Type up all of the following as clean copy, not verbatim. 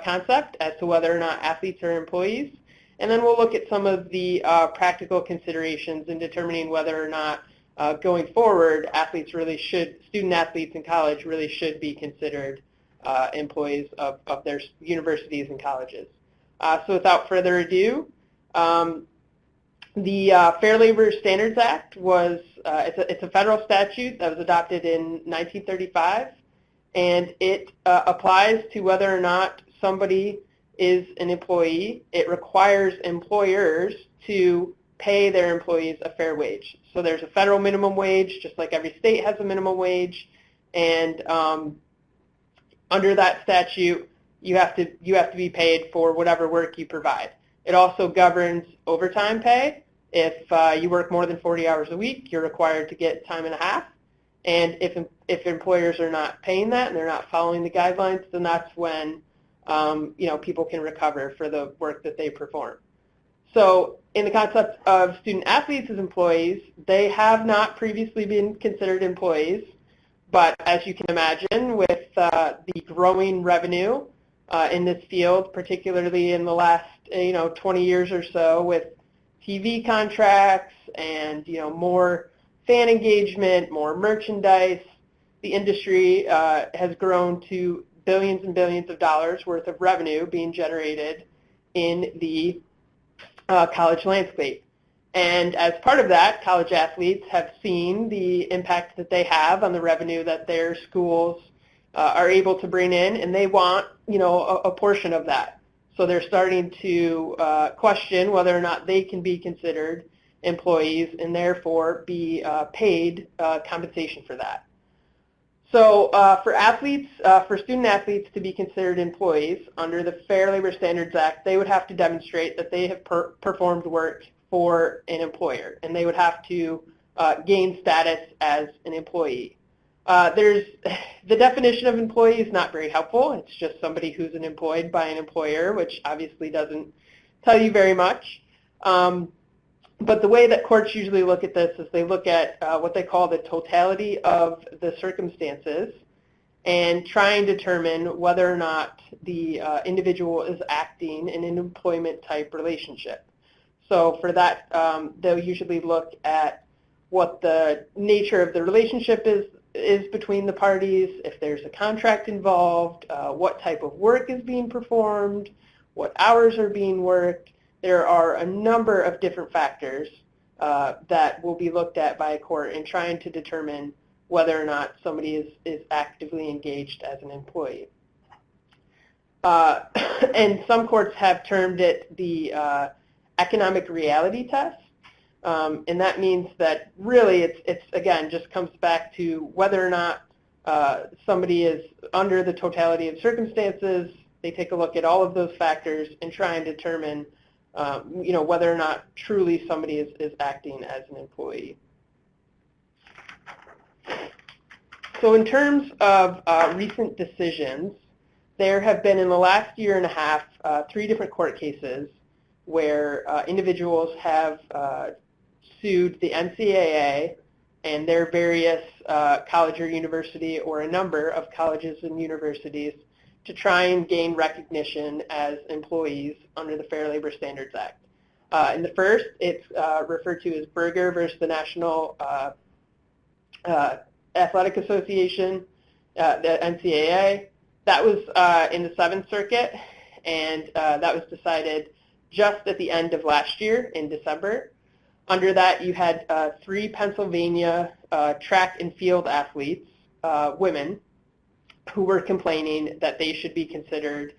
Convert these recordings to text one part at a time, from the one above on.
concept as to whether or not athletes are employees. And then we'll look at some of the practical considerations in determining whether or not going forward, student athletes in college really should be considered employees of their universities and colleges. So without further ado, the Fair Labor Standards Act was, it's a federal statute that was adopted in 1935, and it applies to whether or not somebody is an employee. It requires employers to pay their employees a fair wage. So there's a federal minimum wage, just like every state has a minimum wage, and under that statute, you have to be paid for whatever work you provide. It also governs overtime pay. If you work more than 40 hours a week, you're required to get time and a half. And if employers are not paying that and they're not following the guidelines, then that's when people can recover for the work that they perform. So in the concept of student athletes as employees, they have not previously been considered employees. But as you can imagine, with the growing revenue in this field, particularly in the last 20 years or so, with TV contracts and more fan engagement, more merchandise, the industry has grown to billions and billions of dollars worth of revenue being generated in the college landscape. And as part of that, college athletes have seen the impact that they have on the revenue that their schools are able to bring in, and they want a portion of that. So they're starting to question whether or not they can be considered employees and therefore be paid compensation for that. So for student athletes to be considered employees under the Fair Labor Standards Act, they would have to demonstrate that they have performed work for an employer, and they would have to gain status as an employee. The definition of employee is not very helpful. It's just somebody who's employed by an employer, which obviously doesn't tell you very much. But the way that courts usually look at this is they look at what they call the totality of the circumstances and try and determine whether or not the individual is acting in an employment-type relationship. So for that, they'll usually look at what the nature of the relationship is between the parties, if there's a contract involved, what type of work is being performed, what hours are being worked. There are a number of different factors that will be looked at by a court in trying to determine whether or not somebody is actively engaged as an employee. And some courts have termed it the economic reality test. And that means that really it's again, just comes back to whether or not somebody is under the totality of circumstances. They take a look at all of those factors and try and determine whether or not truly somebody is acting as an employee. So in terms of recent decisions, there have been in the last year and a half 3 different court cases where individuals have sued the NCAA and their various college or university, or a number of colleges and universities, to try and gain recognition as employees under the Fair Labor Standards Act. In the first, it's referred to as Berger versus the National Athletic Association, the NCAA. That was in the 7th Circuit, and that was decided just at the end of last year in December. Under that, you had 3 Pennsylvania track and field athletes, women, who were complaining that they should be considered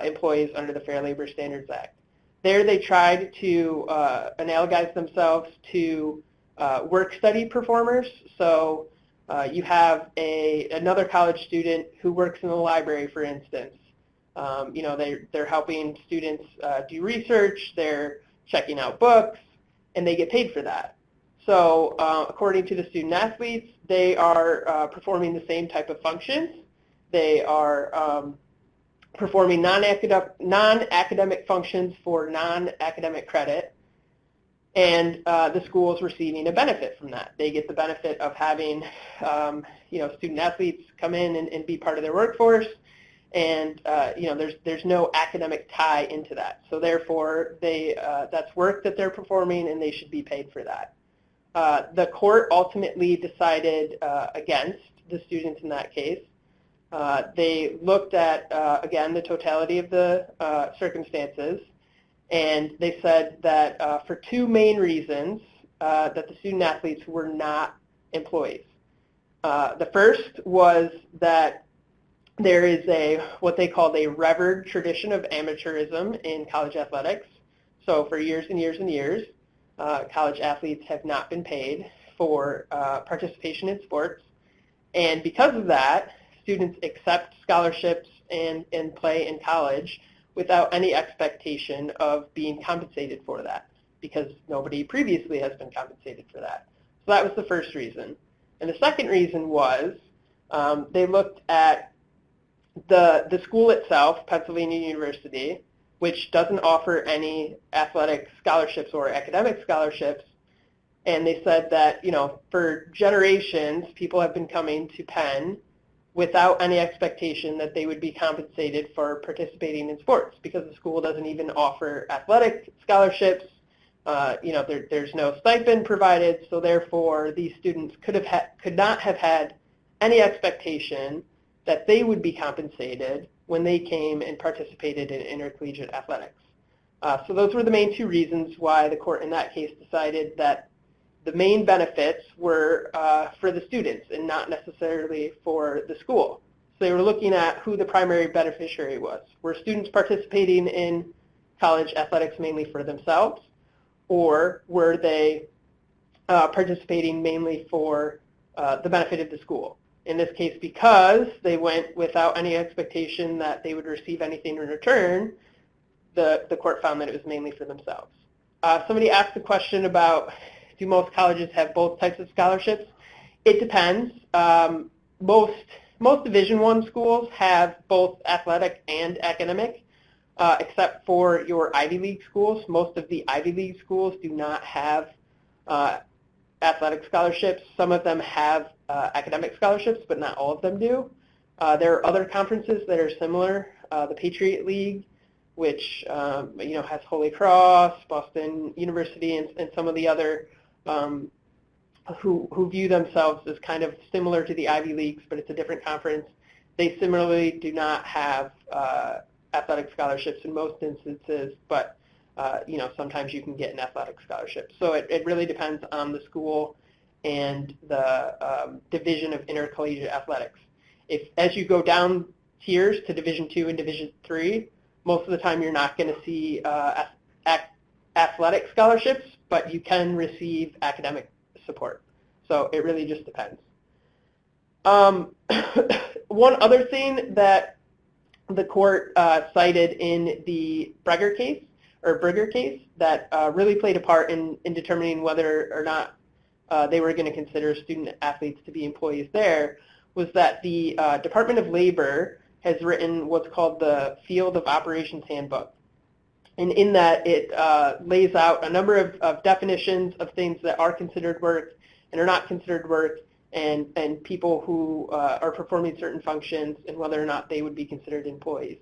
employees under the Fair Labor Standards Act. There they tried to analogize themselves to work study performers. So you have another college student who works in the library, for instance. They're helping students do research, they're checking out books, and they get paid for that. So according to the student athletes, they are performing the same type of functions. They are performing non-academic functions for non-academic credit, and the school is receiving a benefit from that. They get the benefit of having student athletes come in and be part of their workforce, and there's no academic tie into that. So therefore, that's work that they're performing, and they should be paid for that. The court ultimately decided against the students in that case. They looked at, again, the totality of the circumstances, and they said that for two main reasons that the student athletes were not employees. The first was that there is what they called a revered tradition of amateurism in college athletics. So for years and years and years, college athletes have not been paid for participation in sports. And because of that, students accept scholarships and play in college without any expectation of being compensated for that, because nobody previously has been compensated for that. So that was the first reason. And the second reason was they looked at the school itself, Pennsylvania University, which doesn't offer any athletic scholarships or academic scholarships, and they said that, for generations, people have been coming to Penn without any expectation that they would be compensated for participating in sports, because the school doesn't even offer athletic scholarships. There's no stipend provided, so therefore these students could not have had any expectation that they would be compensated when they came and participated in intercollegiate athletics. So those were the main two reasons why the court in that case decided that the main benefits were for the students and not necessarily for the school. So they were looking at who the primary beneficiary was. Were students participating in college athletics mainly for themselves, or were they participating mainly for the benefit of the school? In this case, because they went without any expectation that they would receive anything in return, the court found that it was mainly for themselves. Somebody asked a question about, do most colleges have both types of scholarships? It depends. Most Division I schools have both athletic and academic, except for your Ivy League schools. Most of the Ivy League schools do not have athletic scholarships. Some of them have academic scholarships, but not all of them do. There are other conferences that are similar. The Patriot League, which has Holy Cross, Boston University, and some of the other who view themselves as kind of similar to the Ivy Leagues, but it's a different conference. They similarly do not have athletic scholarships in most instances, but sometimes you can get an athletic scholarship. So it really depends on the school and the division of intercollegiate athletics. As you go down tiers to Division II and Division III, most of the time you're not going to see athletic scholarships, but you can receive academic support. So it really just depends. One other thing that the court cited in the Brigger case that really played a part in determining whether or not they were going to consider student athletes to be employees there was that the Department of Labor has written what's called the Field of Operations Handbook. And in that, it lays out a number of definitions of things that are considered work and are not considered work, and people who are performing certain functions and whether or not they would be considered employees.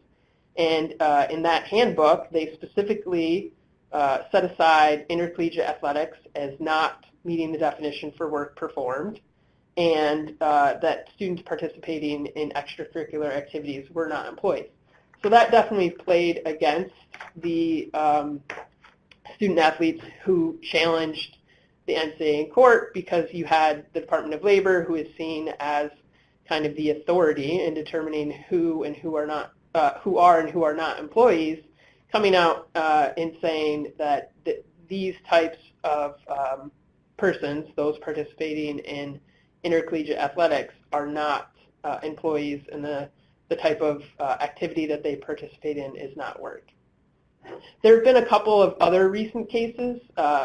And in that handbook, they specifically set aside intercollegiate athletics as not meeting the definition for work performed, and that students participating in extracurricular activities were not employees. So that definitely played against the student athletes who challenged the NCAA in court, because you had the Department of Labor, who is seen as kind of the authority in determining who are and who are not employees, coming out and saying that these types of persons, those participating in intercollegiate athletics, are not employees, and the type of activity that they participate in is not work. There have been a couple of other recent cases.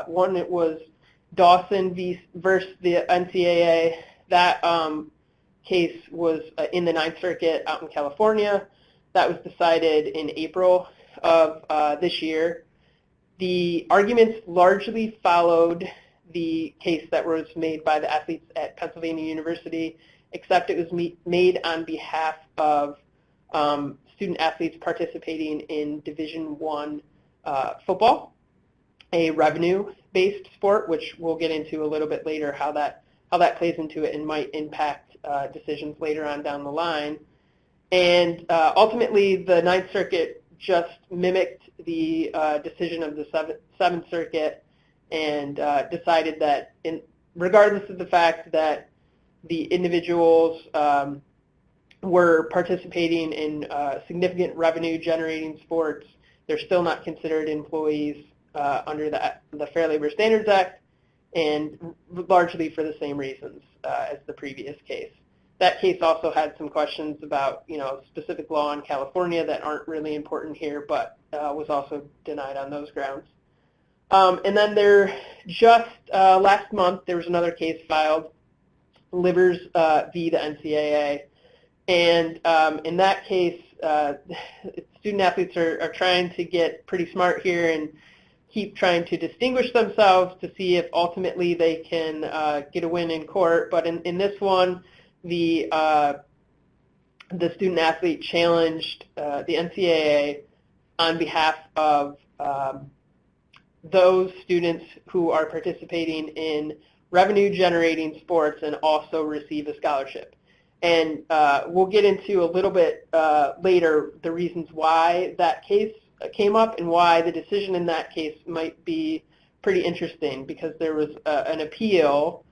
One, it was Dawson versus the NCAA. That case was in the Ninth Circuit out in California. That was decided in April of this year. The arguments largely followed the case that was made by the athletes at Pennsylvania University, except it was made on behalf of student athletes participating in Division I football, a revenue-based sport, which we'll get into a little bit later how that plays into it and might impact decisions later on down the line. And ultimately, the Ninth Circuit just mimicked the decision of the Seventh Circuit and decided that, regardless of the fact that the individuals were participating in significant revenue-generating sports, they're still not considered employees under the Fair Labor Standards Act, and largely for the same reasons as the previous case. That case also had some questions about, specific law in California that aren't really important here, but was also denied on those grounds. And then last month, there was another case filed, Livers v. the NCAA. And in that case, student athletes are trying to get pretty smart here and keep trying to distinguish themselves to see if ultimately they can get a win in court. But in this one, the student athlete challenged the NCAA on behalf of those students who are participating in revenue-generating sports and also receive a scholarship. And we'll get into a little bit later the reasons why that case came up and why the decision in that case might be pretty interesting, because there was an appeal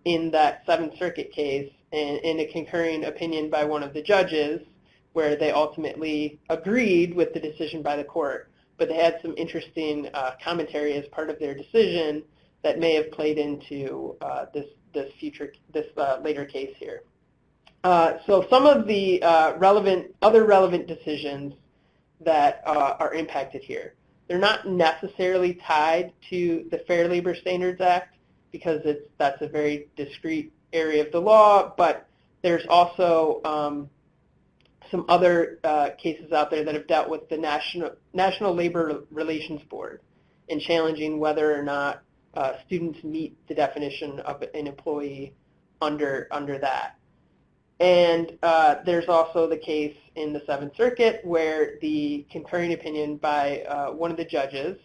in that Seventh Circuit case and in a concurring opinion by one of the judges where they ultimately agreed with the decision by the court, but they had some interesting commentary as part of their decision that may have played into this later case here. So some of the other relevant decisions that are impacted here, they're not necessarily tied to the Fair Labor Standards Act because that's a very discrete area of the law, but there's also some other cases out there that have dealt with the National Labor Relations Board in challenging whether or not students meet the definition of an employee under that. And there's also the case in the Seventh Circuit where the concurring opinion by one of the judges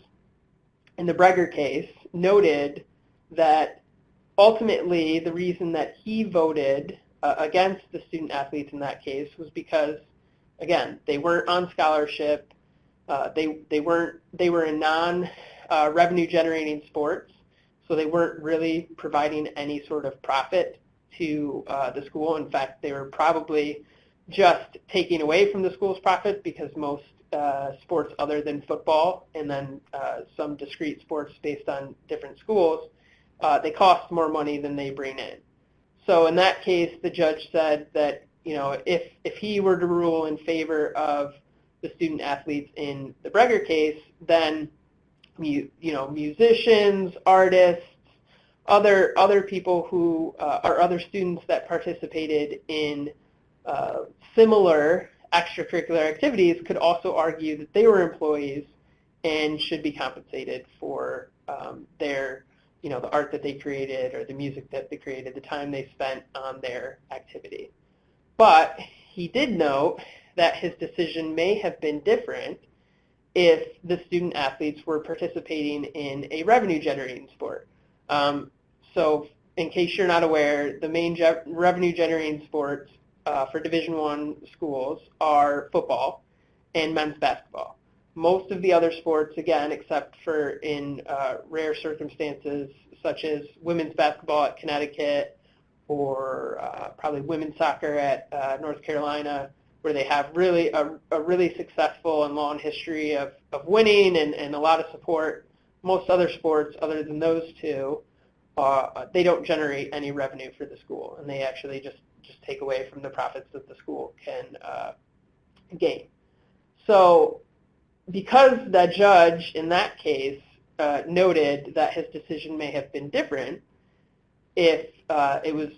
in the Breger case noted that ultimately the reason that he voted against the student athletes in that case was because, again, they weren't on scholarship, they were in non-revenue generating sports, so they weren't really providing any sort of profit to the school. In fact, they were probably just taking away from the school's profit because most sports other than football and then some discrete sports based on different schools, they cost more money than they bring in. So in that case, the judge said that if he were to rule in favor of the student athletes in the Breger case, then musicians, artists, other people who are other students that participated in similar extracurricular activities could also argue that they were employees and should be compensated for their, the art that they created or the music that they created, the time they spent on their activity. But he did note that his decision may have been different if the student athletes were participating in a revenue-generating sport. So in case you're not aware, the main revenue-generating sports for Division I schools are football and men's basketball. Most of the other sports, again, except for in rare circumstances such as women's basketball at Connecticut or probably women's soccer at North Carolina, where they have really a really successful and long history of winning and a lot of support. Most other sports, other than those two, they don't generate any revenue for the school, and they actually just take away from the profits that the school can gain. So because the judge in that case noted that his decision may have been different if it was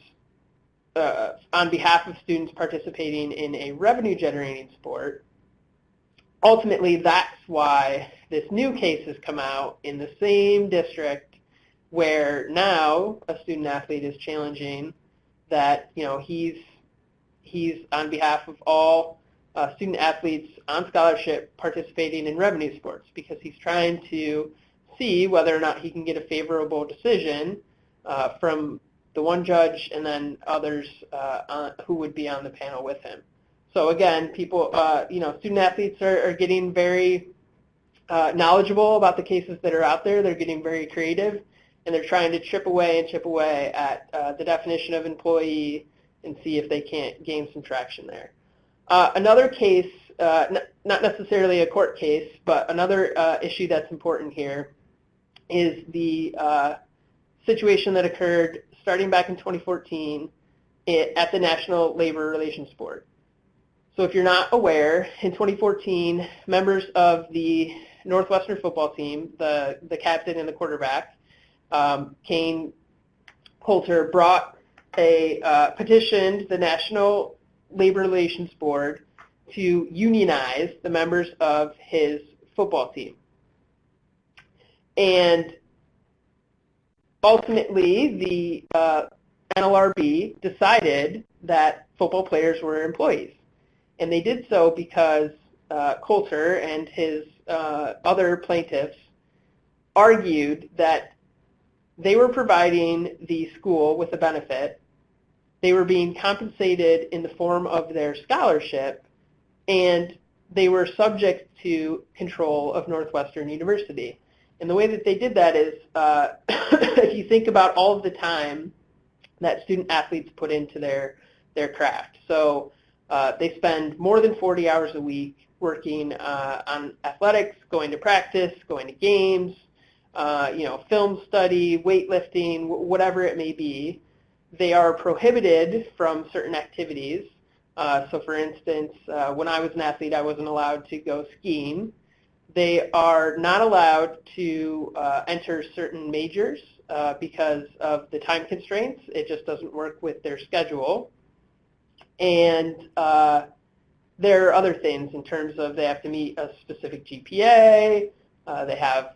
on behalf of students participating in a revenue-generating sport, ultimately that's why this new case has come out in the same district where now a student athlete is challenging that he's on behalf of all student athletes on scholarship participating in revenue sports, because he's trying to see whether or not he can get a favorable decision from the one judge and then others who would be on the panel with him. So again, people, student athletes are getting very knowledgeable about the cases that are out there. They're getting very creative, and they're trying to chip away at the definition of employee and see if they can't gain some traction there. Another case, not necessarily a court case, but another issue that's important here is the situation that occurred starting back in 2014 at the National Labor Relations Board. So if you're not aware, in 2014, members of the Northwestern football team, the captain and the quarterback, Kane Coulter, petitioned the National Labor Relations Board to unionize the members of his football team. And ultimately, the NLRB decided that football players were employees. And they did so because Coulter and his other plaintiffs argued that they were providing the school with a benefit, they were being compensated in the form of their scholarship, and they were subject to control of Northwestern University. And the way that they did that is, if you think about all of the time that student athletes put into their craft. So they spend more than 40 hours a week working on athletics, going to practice, going to games, film study, weightlifting, whatever it may be. They are prohibited from certain activities. So for instance, when I was an athlete, I wasn't allowed to go skiing. They are not allowed to enter certain majors because of the time constraints. It just doesn't work with their schedule. And there are other things in terms of they have to meet a specific GPA, they have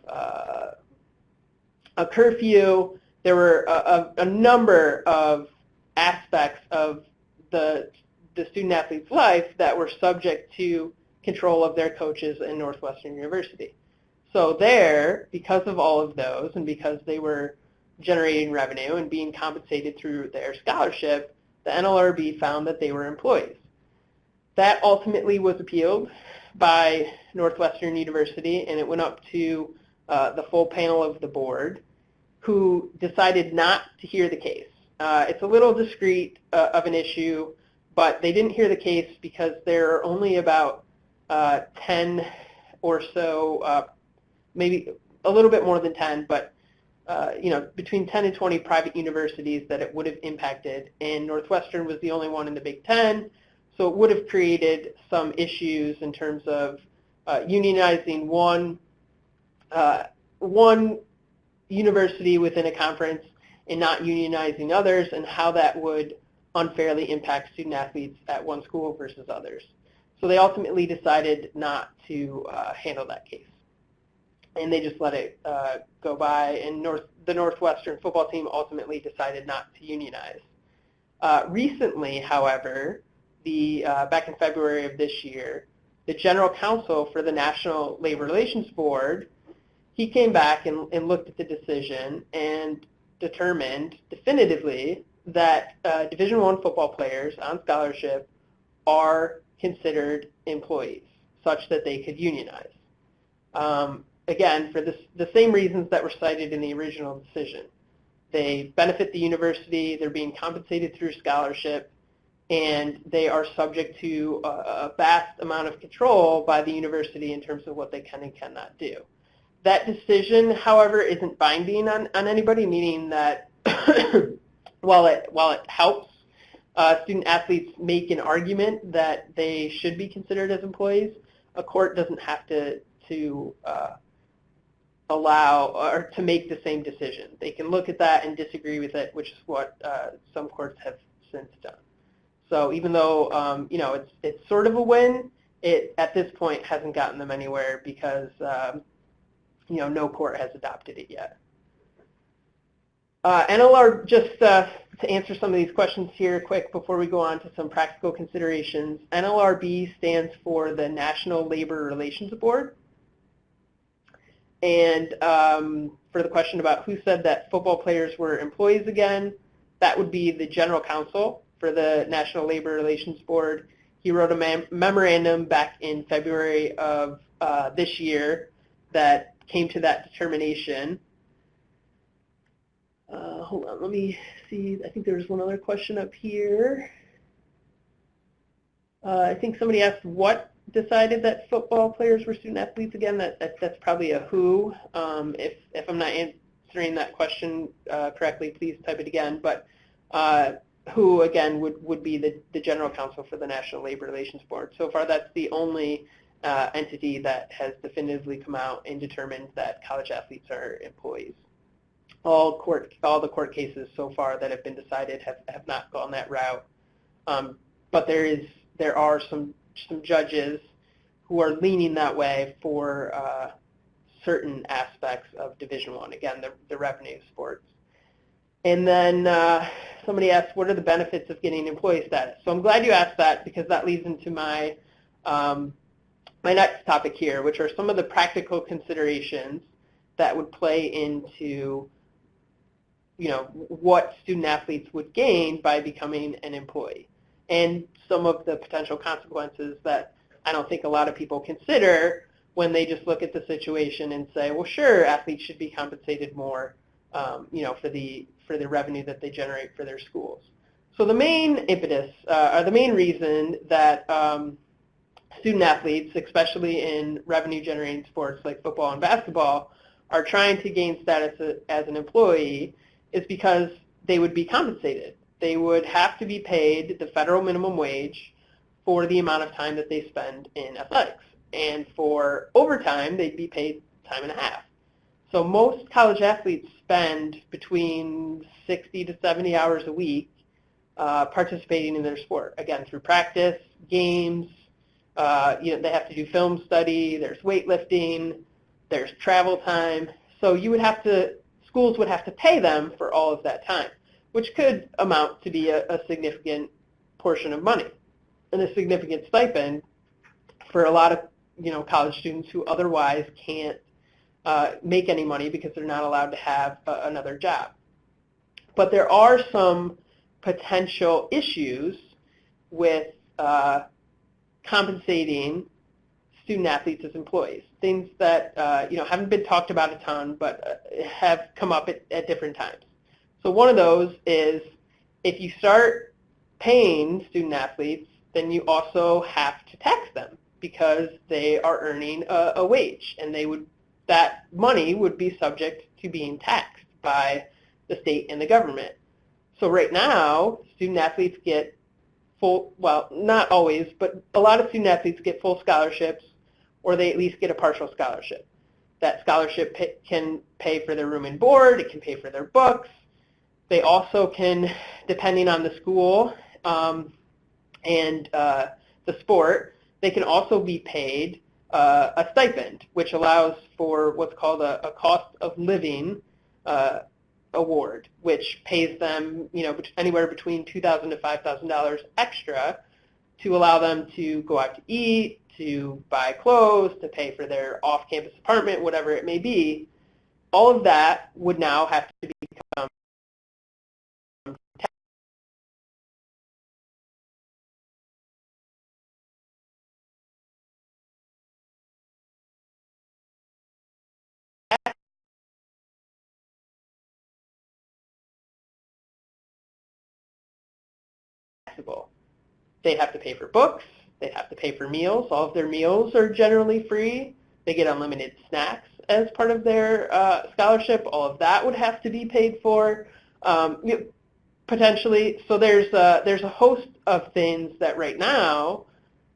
a curfew. There were a number of aspects of the student athlete's life that were subject to control of their coaches in Northwestern University. So there, because of all of those, and because they were generating revenue and being compensated through their scholarship, the NLRB found that they were employees. That ultimately was appealed by Northwestern University, and it went up to the full panel of the board, who decided not to hear the case. It's a little discreet of an issue, but they didn't hear the case because there are only about 10 or so, maybe a little bit more than 10, but between 10 and 20 private universities that it would have impacted, and Northwestern was the only one in the Big Ten, so it would have created some issues in terms of unionizing one university within a conference and not unionizing others, and how that would unfairly impact student athletes at one school versus others. So they ultimately decided not to handle that case. And they just let it go by, and the Northwestern football team ultimately decided not to unionize. Recently, however, back in February of this year, the general counsel for the National Labor Relations Board, he came back and looked at the decision and determined definitively that Division I football players on scholarship are considered employees, such that they could unionize. Again, for the same reasons that were cited in the original decision. They benefit the university, they're being compensated through scholarship, and they are subject to a vast amount of control by the university in terms of what they can and cannot do. That decision, however, isn't binding on anybody, meaning that while it helps student athletes make an argument that they should be considered as employees, a court doesn't have to allow or to make the same decision. They can look at that and disagree with it, which is what some courts have since done. So even though it's sort of a win, it at this point hasn't gotten them anywhere because no court has adopted it yet. NLR, just to answer some of these questions here quick before we go on to some practical considerations, NLRB stands for the National Labor Relations Board. And for the question about who said that football players were employees again, that would be the general counsel for the National Labor Relations Board. He wrote a memorandum back in February of this year that came to that determination. Hold on, let me see. I think there was one other question up here. I think somebody asked what decided that football players were student athletes again. That's probably a who. If I'm not answering that question correctly, please type it again. But who, again, would be the general counsel for the National Labor Relations Board. So far, that's the only entity that has definitively come out and determined that college athletes are employees. All the court cases so far that have been decided have not gone that route. But there are some judges who are leaning that way for certain aspects of Division I, again, the revenue sports. And then somebody asked, what are the benefits of getting employee status? So I'm glad you asked that, because that leads into my my next topic here, which are some of the practical considerations that would play into what student athletes would gain by becoming an employee, and some of the potential consequences that I don't think a lot of people consider when they just look at the situation and say, well, sure, athletes should be compensated more, for the revenue that they generate for their schools. So the main impetus, or the main reason that student athletes, especially in revenue-generating sports like football and basketball, are trying to gain status as an employee is because they would be compensated. They would have to be paid the federal minimum wage for the amount of time that they spend in athletics. And for overtime, they'd be paid time and a half. So most college athletes spend between 60 to 70 hours a week participating in their sport, again, through practice, games. They have to do film study, there's weightlifting, there's travel time. So schools would have to pay them for all of that time, which could amount to be a significant portion of money and a significant stipend for a lot of college students who otherwise can't make any money because they're not allowed to have another job. But there are some potential issues with compensating student athletes as employees, things that haven't been talked about a ton but have come up at different times. So one of those is if you start paying student athletes, then you also have to tax them because they are earning a wage, and that money would be subject to being taxed by the state and the government. So right now, student athletes get full, well, not always, but a lot of student athletes get full scholarships, or they at least get a partial scholarship. That scholarship can pay for their room and board, it can pay for their books. They also can, depending on the school and the sport, they can also be paid a stipend, which allows for what's called a cost of living award, which pays them anywhere between $2,000 to $5,000 extra to allow them to go out to eat, to buy clothes, to pay for their off-campus apartment, whatever it may be. All of that would now have to become taxable. They'd have to pay for books, they'd have to pay for meals. All of their meals are generally free. They get unlimited snacks as part of their scholarship. All of that would have to be paid for, potentially. So there's a host of things that right now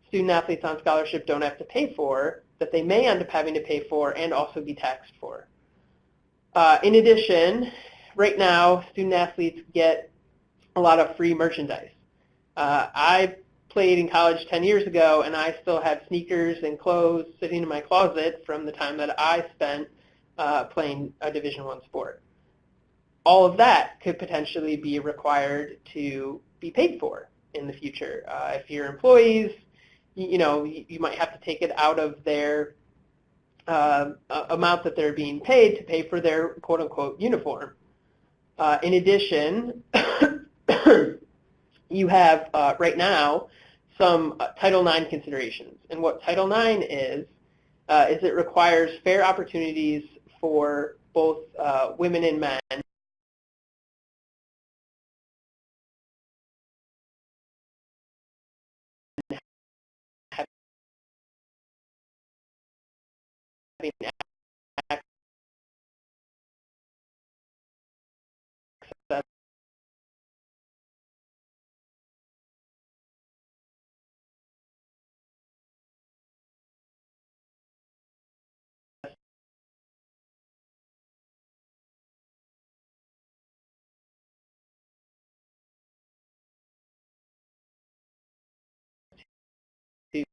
student athletes on scholarship don't have to pay for that they may end up having to pay for and also be taxed for. In addition, right now student athletes get a lot of free merchandise. I played in college 10 years ago, and I still have sneakers and clothes sitting in my closet from the time that I spent playing a Division I sport. all of that could potentially be required to be paid for in the future. If your employees, you might have to take it out of their amount that they're being paid to pay for their quote-unquote uniform. In addition, you have right now some Title IX considerations. And what Title IX is it requires fair opportunities for both women and men having access to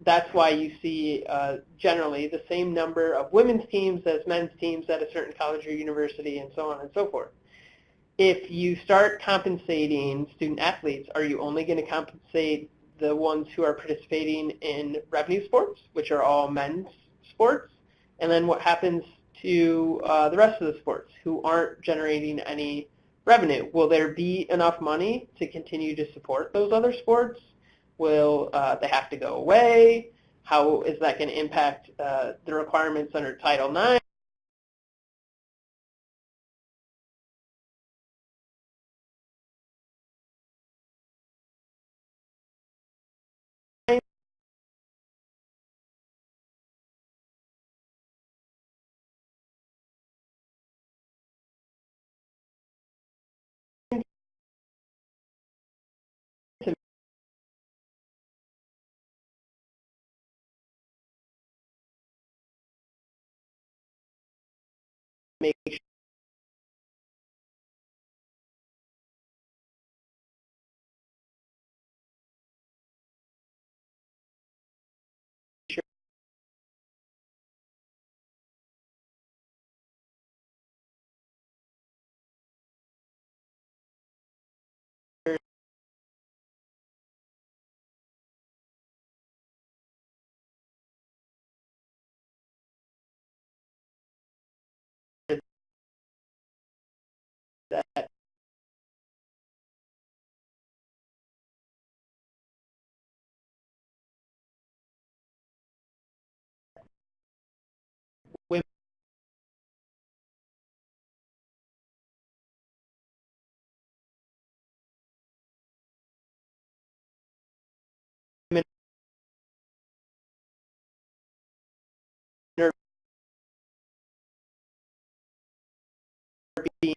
that's why you see generally the same number of women's teams as men's teams at a certain college or university, and so on and so forth. If you start compensating student athletes, are you only going to compensate the ones who are participating in revenue sports, which are all men's sports? And then what happens to the rest of the sports who aren't generating any revenue? Will there be enough money to continue to support those other sports? Will they have to go away? How is that going to impact the requirements under Title IX? To make sure that women are being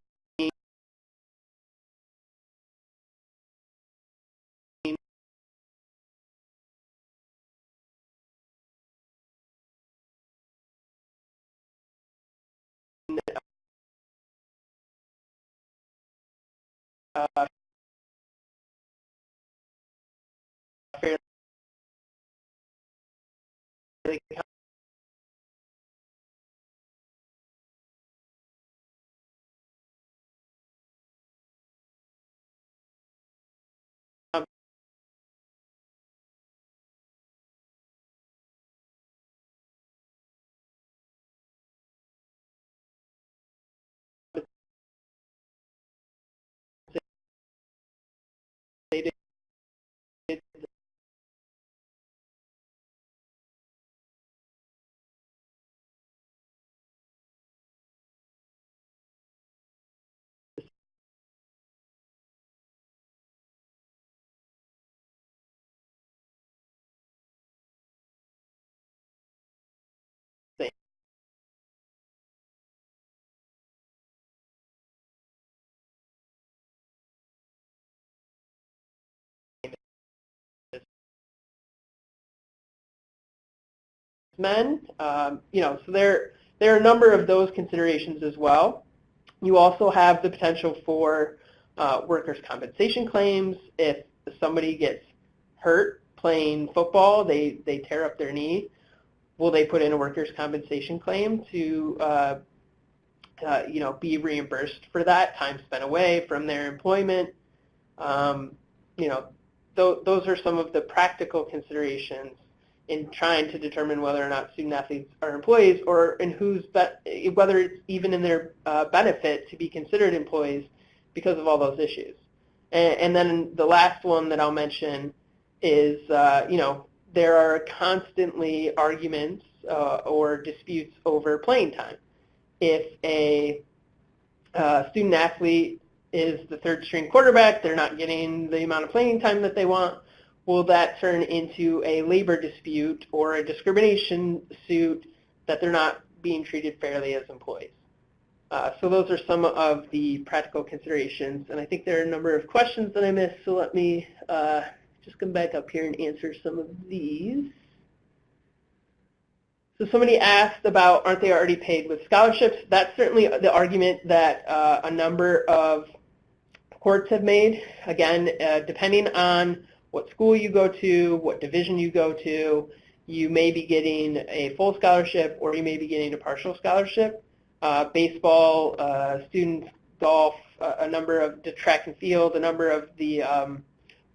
uh, fairly compensated. Men, so there are a number of those considerations as well. You also have the potential for workers' compensation claims. If somebody gets hurt playing football, they tear up their knee, will they put in a workers' compensation claim to be reimbursed for that time spent away from their employment? Those are some of the practical considerations in trying to determine whether or not student athletes are employees, or in whether it's even in their benefit to be considered employees because of all those issues. And then the last one that I'll mention is, there are constantly arguments or disputes over playing time. If a student athlete is the third string quarterback, they're not getting the amount of playing time that they want, will that turn into a labor dispute or a discrimination suit that they're not being treated fairly as employees? So those are some of the practical considerations, and I think there are a number of questions that I missed, so let me just come back up here and answer some of these. So somebody asked about, aren't they already paid with scholarships? That's certainly the argument that a number of courts have made. Again, depending on what school you go to, what division you go to, you may be getting a full scholarship or you may be getting a partial scholarship. Baseball, students, golf, a number of the track and field, a number of the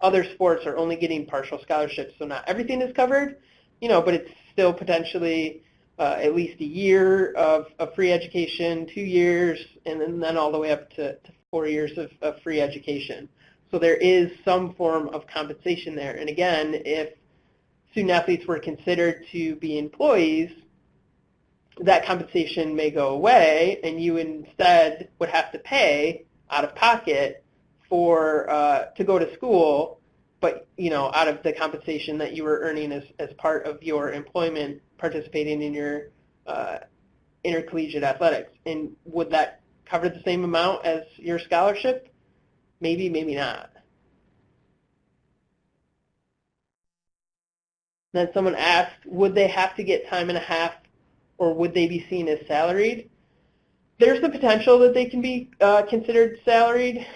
other sports are only getting partial scholarships, so not everything is covered, but it's still potentially at least a year of free education, 2 years, and then all the way up to 4 years of free education. So there is some form of compensation there. And again, if student athletes were considered to be employees, that compensation may go away, and you instead would have to pay out of pocket to go to school, but out of the compensation that you were earning as part of your employment participating in your intercollegiate athletics. And would that cover the same amount as your scholarship? Maybe, maybe not. Then someone asked, would they have to get time and a half, or would they be seen as salaried? There's the potential that they can be considered salaried.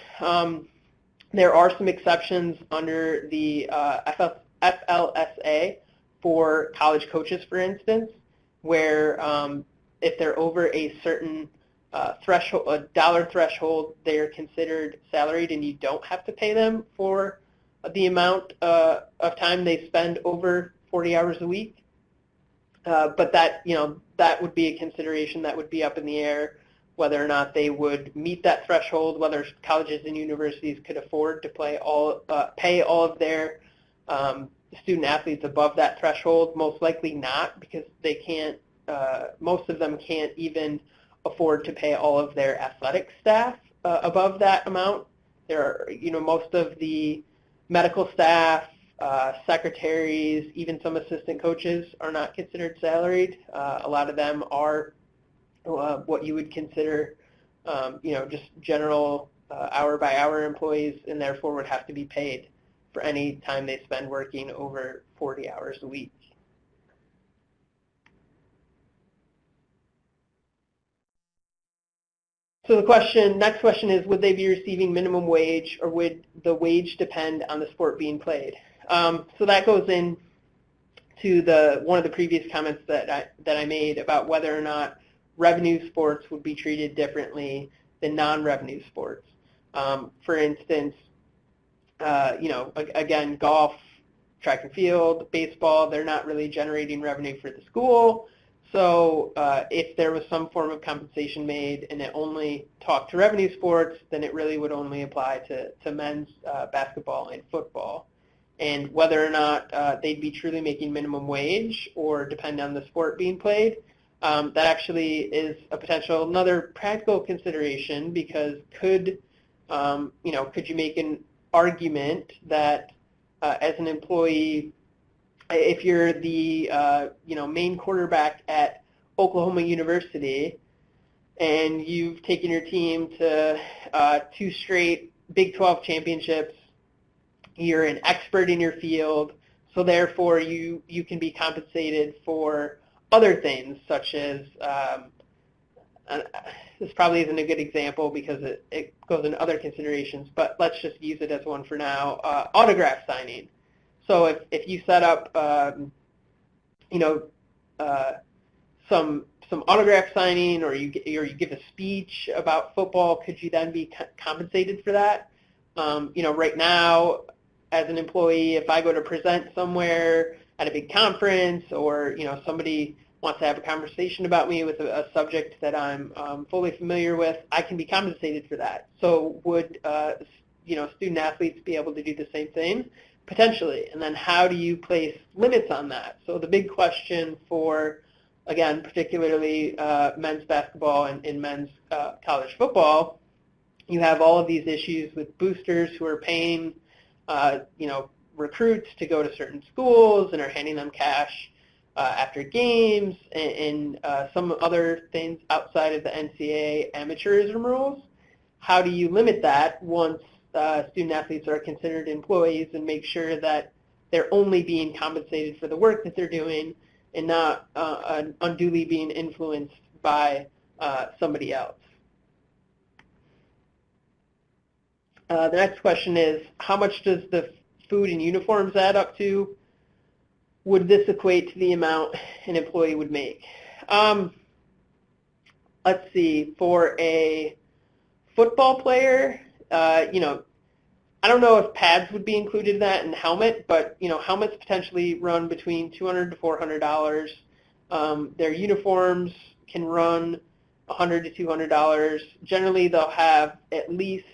There are some exceptions under the FSLA for college coaches, for instance, where if they're over a certain threshold, a dollar threshold, they are considered salaried, and you don't have to pay them for the amount of time they spend over 40 hours a week. But that would be a consideration that would be up in the air, whether or not they would meet that threshold, whether colleges and universities could afford to pay all of their student athletes above that threshold. Most likely not, because they can't. Most of them can't even afford to pay all of their athletic staff above that amount. There are, most of the medical staff, secretaries, even some assistant coaches are not considered salaried. A lot of them are what you would consider, just general hour-by-hour employees, and therefore would have to be paid for any time they spend working over 40 hours a week. So the next question is, would they be receiving minimum wage, or would the wage depend on the sport being played? So that goes in to one of the previous comments that I made about whether or not revenue sports would be treated differently than non-revenue sports. For instance, again, golf, track and field, baseball, they're not really generating revenue for the school. So if there was some form of compensation made and it only talked to revenue sports, then it really would only apply to men's basketball and football. And whether or not they'd be truly making minimum wage or depend on the sport being played, that actually is a potential another practical consideration, because could you make an argument that as an employee, if you're the main quarterback at Oklahoma University and you've taken your team to 2 straight Big 12 championships, you're an expert in your field, so therefore you can be compensated for other things, such as this probably isn't a good example because it goes into other considerations, but let's just use it as one for now, autograph signing. So if you set up some autograph signing, or you give a speech about football, could you then be compensated for that? Right now, as an employee, if I go to present somewhere at a big conference, or somebody wants to have a conversation about me with a subject that I'm fully familiar with, I can be compensated for that. So would student athletes be able to do the same thing? Potentially. And then how do you place limits on that? So the big question for, again, particularly men's basketball and men's college football, you have all of these issues with boosters who are paying recruits to go to certain schools and are handing them cash after games, and some other things outside of the NCAA amateurism rules. How do you limit that once student athletes are considered employees, and make sure that they're only being compensated for the work that they're doing and not unduly being influenced by somebody else? The next question is, how much does the food and uniforms add up to? would this equate to the amount an employee would make? Let's see, for a football player, you know, I don't know if pads would be included in that and helmet, but you know, helmets potentially run between $200 to $400. Their uniforms can run $100 to $200. Generally, they'll have at least,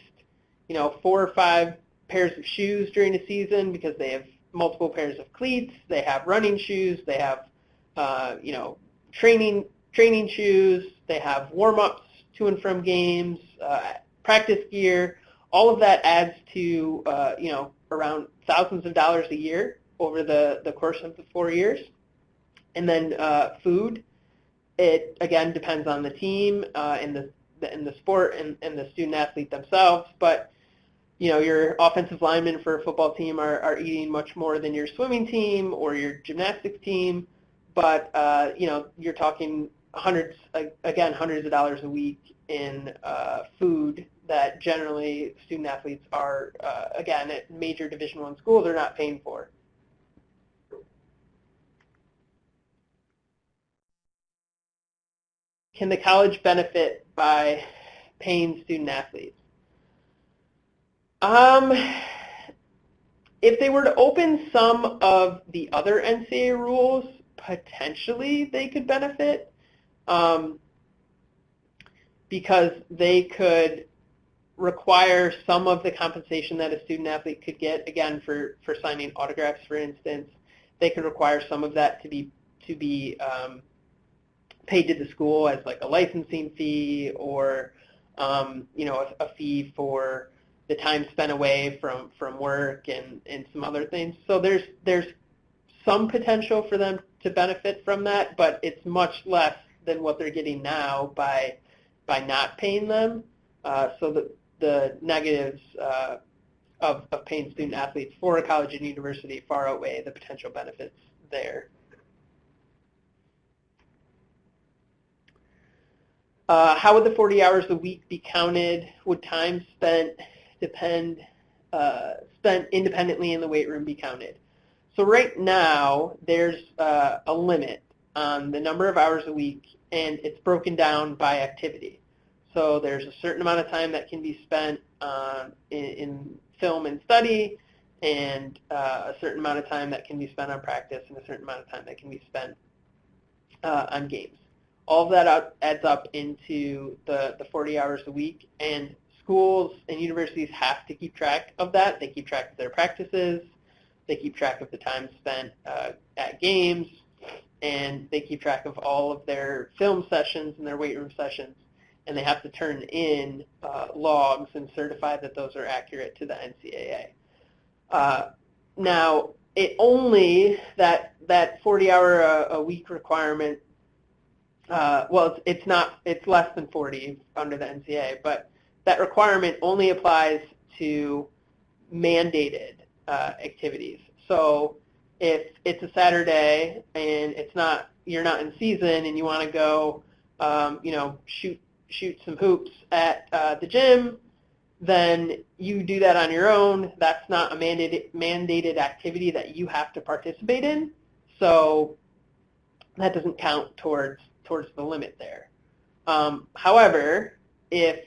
you know, 4 or 5 pairs of shoes during the season because they have multiple pairs of cleats. They have running shoes. They have, you know, training shoes. They have warm-ups to and from games, practice gear. All of that adds to, you know, around thousands of dollars a year over the course of the 4 years. And then food, it again depends on the team and the sport and the student athlete themselves. But you know, your offensive linemen for a football team are eating much more than your swimming team or your gymnastics team. But you know, you're talking hundreds of dollars a week in food that generally student athletes are, again, at major Division I schools are not paying for. Can the college benefit by paying student athletes? If they were to open some of the other NCAA rules, potentially they could benefit because they could require some of the compensation that a student athlete could get, again, for signing autographs, for instance. They could require some of that to be paid to the school as like a licensing fee or you know, a fee for the time spent away from work and some other things. So there's some potential for them to benefit from that, but it's much less than what they're getting now by not paying them. So the negatives of paying student athletes for a college and university far outweigh the potential benefits there. How would the 40 hours a week be counted? Would time spent independently in the weight room be counted? So right now, there's a limit on the number of hours a week, and it's broken down by activity. So there's a certain amount of time that can be spent in film and study, and a certain amount of time that can be spent on practice, and a certain amount of time that can be spent on games. All of that adds up into the 40 hours a week, and schools and universities have to keep track of that. They keep track of their practices, they keep track of the time spent at games, and they keep track of all of their film sessions and their weight room sessions, and they have to turn in logs and certify that those are accurate to the NCAA. Now, that 40-hour a week requirement, well, it's less than 40 under the NCAA, but that requirement only applies to mandated activities. So if it's a Saturday and you're not in season and you want to go, you know, shoot some hoops at the gym, then you do that on your own. That's not a mandated activity that you have to participate in. So that doesn't count towards the limit there. However, if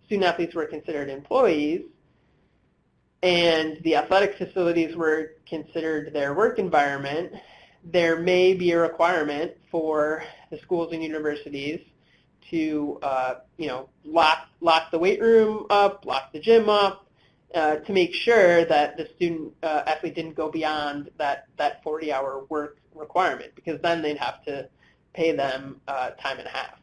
student athletes were considered employees and the athletic facilities were considered their work environment, there may be a requirement for the schools and universities to you know, lock the weight room up, lock the gym up, to make sure that the student athlete didn't go beyond that 40-hour work requirement, because then they'd have to pay them time and a half.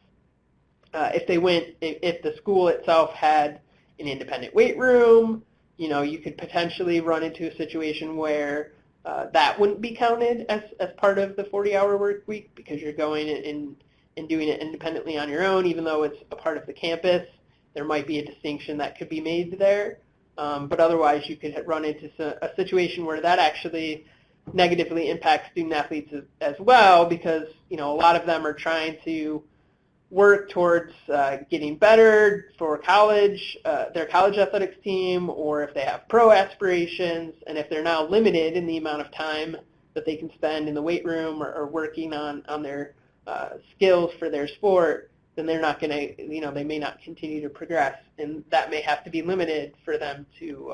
If the school itself had an independent weight room, you know, you could potentially run into a situation where that wouldn't be counted as part of the 40-hour work week, because you're going and doing it independently on your own, even though it's a part of the campus. There might be a distinction that could be made there, but otherwise you could run into a situation where that actually negatively impacts student athletes as well, because you know, a lot of them are trying to work towards getting better for college, their college athletics team, or if they have pro aspirations, and if they're now limited in the amount of time that they can spend in the weight room or working on their skills for their sport, then they're not going to, they may not continue to progress, and that may have to be limited for them to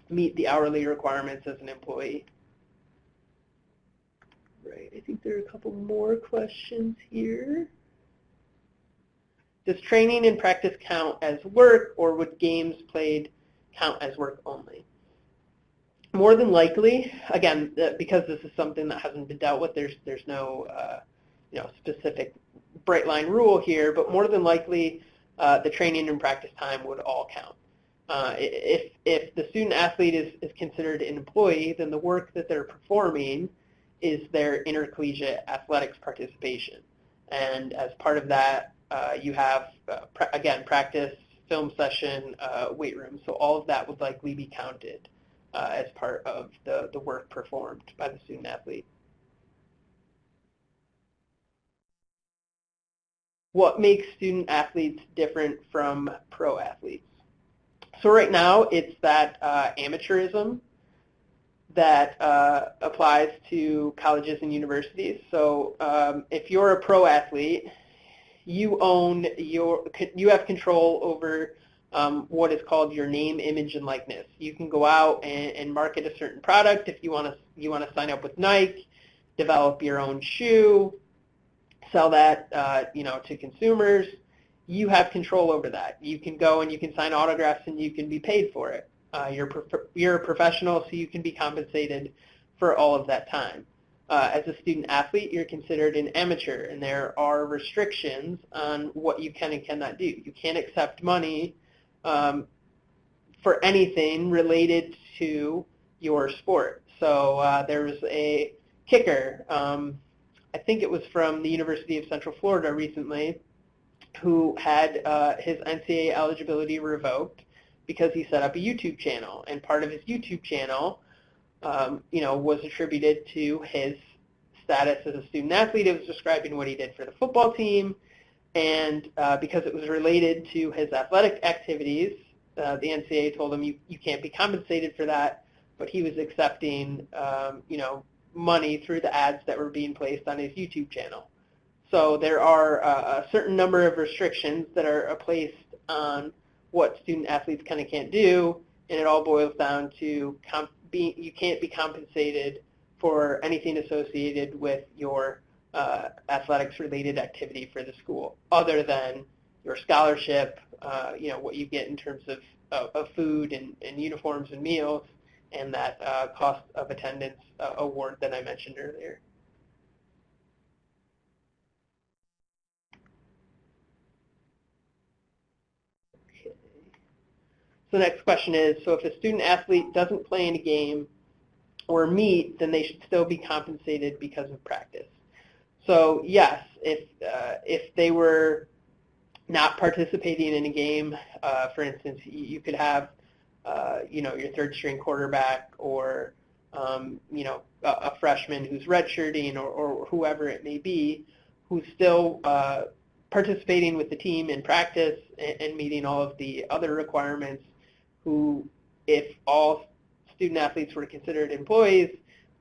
meet the hourly requirements as an employee. Right, I think there are a couple more questions here. Does training and practice count as work, or would games played count as work only? More than likely, again, because this is something that hasn't been dealt with, there's no specific bright line rule here, but more than likely the training and practice time would all count. If the student athlete is considered an employee, then the work that they're performing is their intercollegiate athletics participation. And as part of that, you have, again, practice, film session, weight room. So all of that would likely be counted as part of the work performed by the student athlete. What makes student athletes different from pro athletes? So right now, it's that amateurism that applies to colleges and universities. So if you're a pro athlete, you have control over what is called your name, image, and likeness. You can go out and market a certain product if you want to sign up with Nike, develop your own shoe, sell that to consumers. You have control over that. You can go and you can sign autographs and you can be paid for it. You're a professional, so you can be compensated for all of that time. As a student athlete, you're considered an amateur, and there are restrictions on what you can and cannot do. You can't accept money for anything related to your sport. So there's a kicker, I think it was from the University of Central Florida recently, who had his NCAA eligibility revoked because he set up a YouTube channel, and part of his YouTube channel was attributed to his status as a student athlete. It was describing what he did for the football team, and because it was related to his athletic activities, the NCAA told him you can't be compensated for that, but he was accepting money through the ads that were being placed on his YouTube channel. So there are a certain number of restrictions that are placed on what student athletes can and can't do, and it all boils down to you can't be compensated for anything associated with your athletics-related activity for the school, other than your scholarship, what you get in terms of food and uniforms and meals, and that cost of attendance award that I mentioned earlier. So the next question is, so if a student athlete doesn't play in a game or meet, then they should still be compensated because of practice. So yes, if they were not participating in a game, for instance, you could have your third string quarterback or a freshman who's redshirting or whoever it may be, who's still participating with the team in practice and meeting all of the other requirements, who, if all student athletes were considered employees,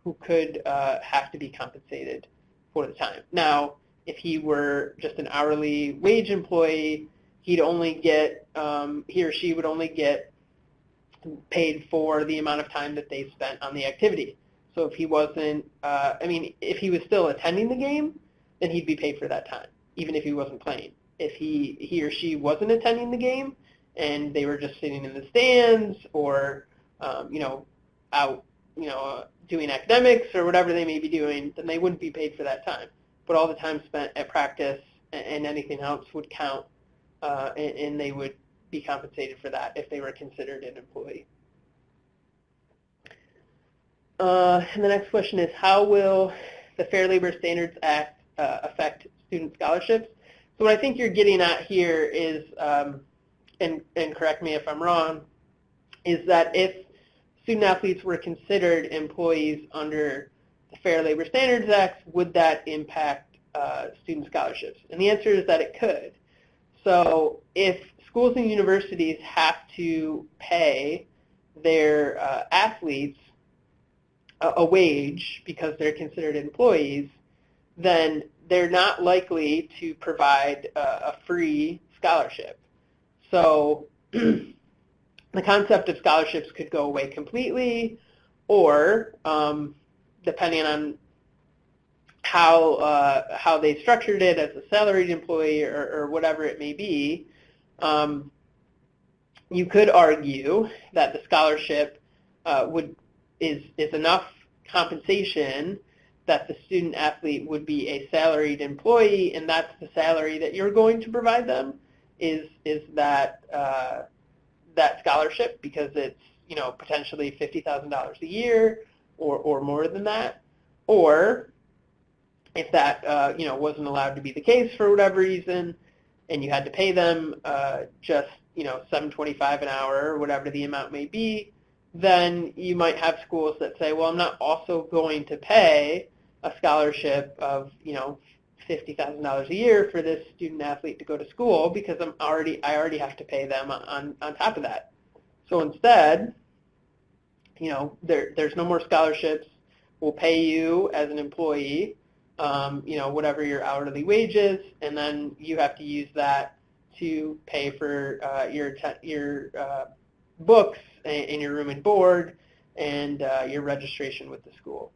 who could have to be compensated for the time. Now, if he were just an hourly wage employee, he'd only get, he or she would only get paid for the amount of time that they spent on the activity. So if he wasn't, if he was still attending the game, then he'd be paid for that time, even if he wasn't playing. If he or she wasn't attending the game and they were just sitting in the stands or, out, doing academics or whatever they may be doing, then they wouldn't be paid for that time. But all the time spent at practice and anything else would count, and they would be compensated for that if they were considered an employee. And the next question is, how will the Fair Labor Standards Act affect student scholarships? So what I think you're getting at here is, and correct me if I'm wrong, is that if student athletes were considered employees under the Fair Labor Standards Act, would that impact student scholarships? And the answer is that it could. So if schools and universities have to pay their athletes a wage because they're considered employees, then they're not likely to provide a free scholarship. So the concept of scholarships could go away completely, or depending on how they structured it as a salaried employee or whatever it may be, you could argue that the scholarship is enough compensation that the student athlete would be a salaried employee, and that's the salary that you're going to provide them, is that that scholarship, because it's potentially $50,000 a year or more than that. Or if that wasn't allowed to be the case for whatever reason, and you had to pay them just $7.25 an hour or whatever the amount may be, then you might have schools that say, well, I'm not also going to pay a scholarship of $50,000 a year for this student athlete to go to school because I already have to pay them on top of that. So instead, there's no more scholarships. We'll pay you as an employee, whatever your hourly wage is, and then you have to use that to pay for your books and your room and board and your registration with the school.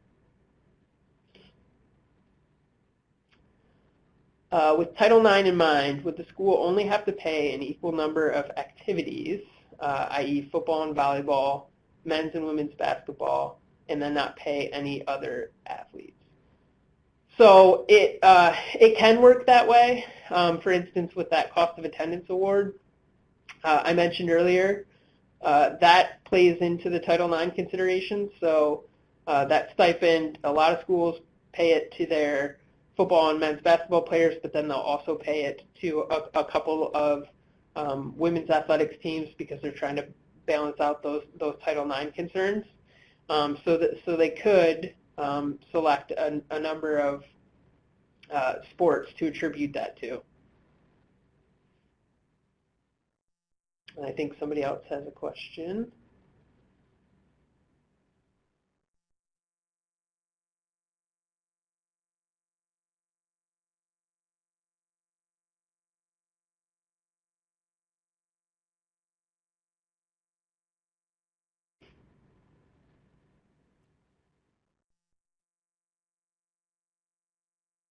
With Title IX in mind, would the school only have to pay an equal number of activities, i.e. football and volleyball, men's and women's basketball, and then not pay any other athletes? So it can work that way. For instance, with that cost of attendance award I mentioned earlier, that plays into the Title IX considerations. So that stipend, a lot of schools pay it to their football and men's basketball players, but then they'll also pay it to a couple of women's athletics teams because they're trying to balance out those Title IX concerns. So they could select a number of sports to attribute that to. And I think somebody else has a question.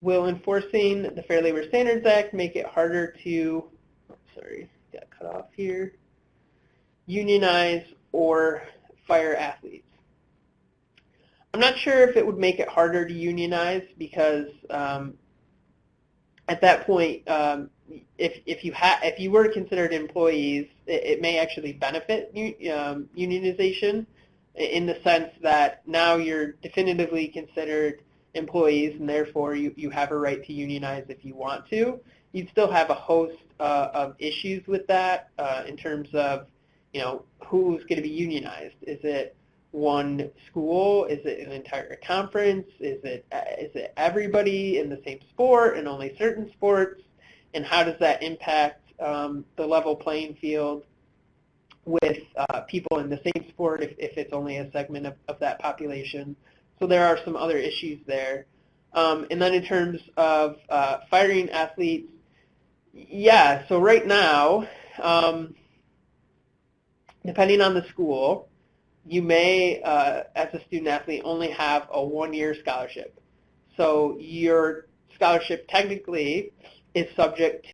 Will enforcing the Fair Labor Standards Act make it harder to, sorry, got cut off here, unionize or fire athletes? I'm not sure if it would make it harder to unionize because at that point, if you were considered employees, it may actually benefit unionization in the sense that now you're definitively considered employees, and therefore you have a right to unionize if you want to. You'd still have a host of issues with that in terms of, who's going to be unionized. Is it one school? Is it an entire conference? Is it everybody in the same sport and only certain sports? And how does that impact the level playing field with people in the same sport if it's only a segment of that population? So there are some other issues there. And then in terms of firing athletes, yeah, so right now, depending on the school, you may, as a student athlete, only have a one-year scholarship. So your scholarship technically is subject